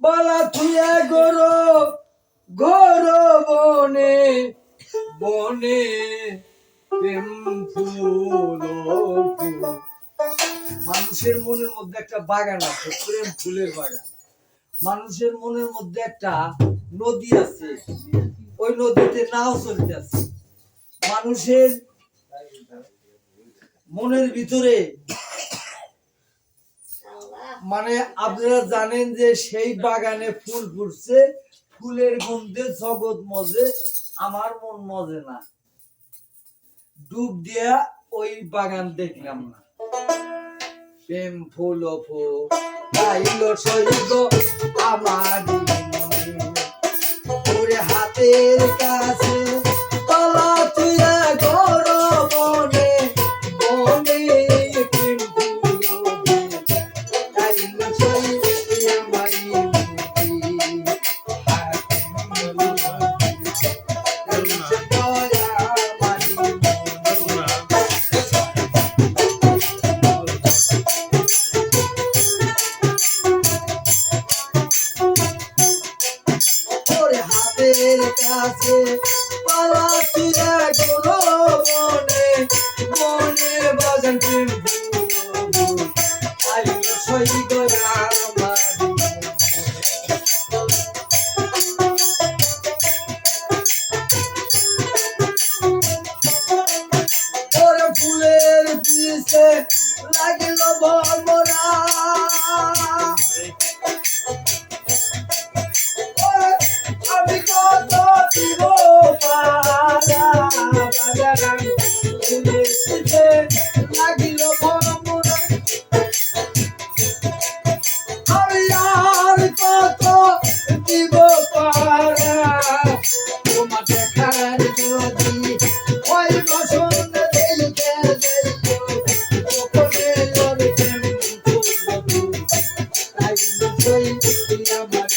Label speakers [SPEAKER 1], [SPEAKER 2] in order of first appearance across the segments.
[SPEAKER 1] বালা থুয়া গরো গরো বনে বনে প্রেম ফুল মানুষের মনের মধ্যে একটা বাগান আছে, প্রেম ফুলের বাগান। মানুষের মনের মধ্যে একটা নদী আছে, ওই নদীতে নাও চলতেছে। মানুষের মনের ভিতরে মানে আপনারা জানেন যে সেই বাগানে ফুল ফুটছে, ফুলের গন্ধে জগৎ মজে, আমার মন মজে না। ডুব দিয়া ওই বাগান দেখলাম না। প্রেম ফুল ফুল সইব আমার ওরে হাতের কাছে তলা তুইয়া ঘর বনে বনে প্রেম ফুল সইব আমারি কাছে পালা তুইয়া গরো বনে বনে বাগান প্রেম ফুল আইলো সই গয়া ওরে ফুলের পিছে লাগিল ভমরা আমি কত দিব পারা বাগান ফুলের পিছে লাগিল ভমরা আমি আর কত দিব পারা তোমার দেখার যদি ওই বসন্ত দেখতে দেখো ওপরে লড়ে প্রেম ফুল তাই সই আমার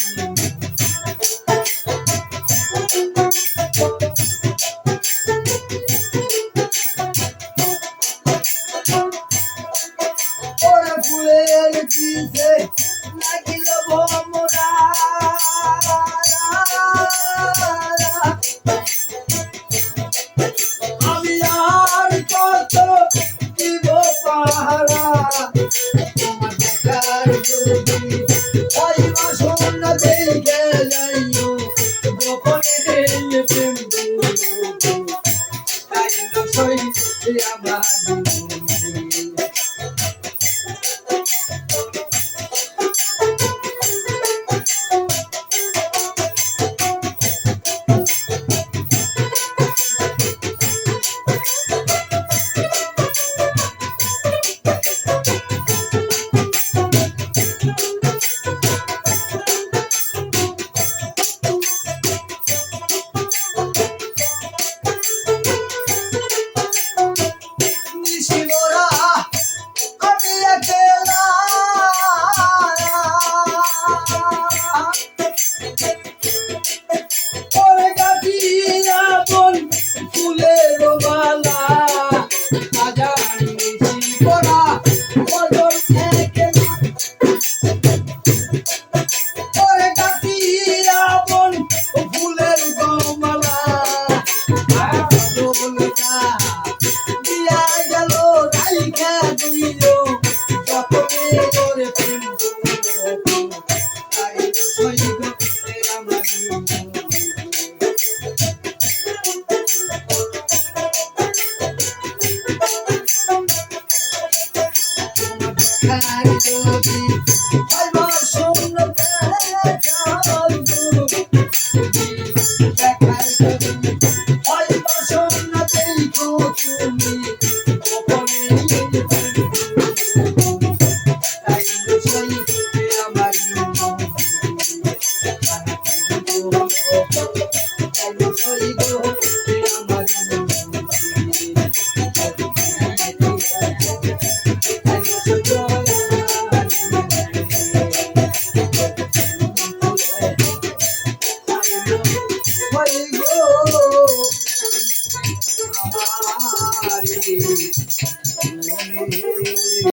[SPEAKER 1] ওরে ফুলের পিছে লাগিল ভমরা আমি আর কত দিব পাহারা তোমার দেখার যদি ওই বাসন দেখে যাইও গোপনে প্রেম তাই সই আমার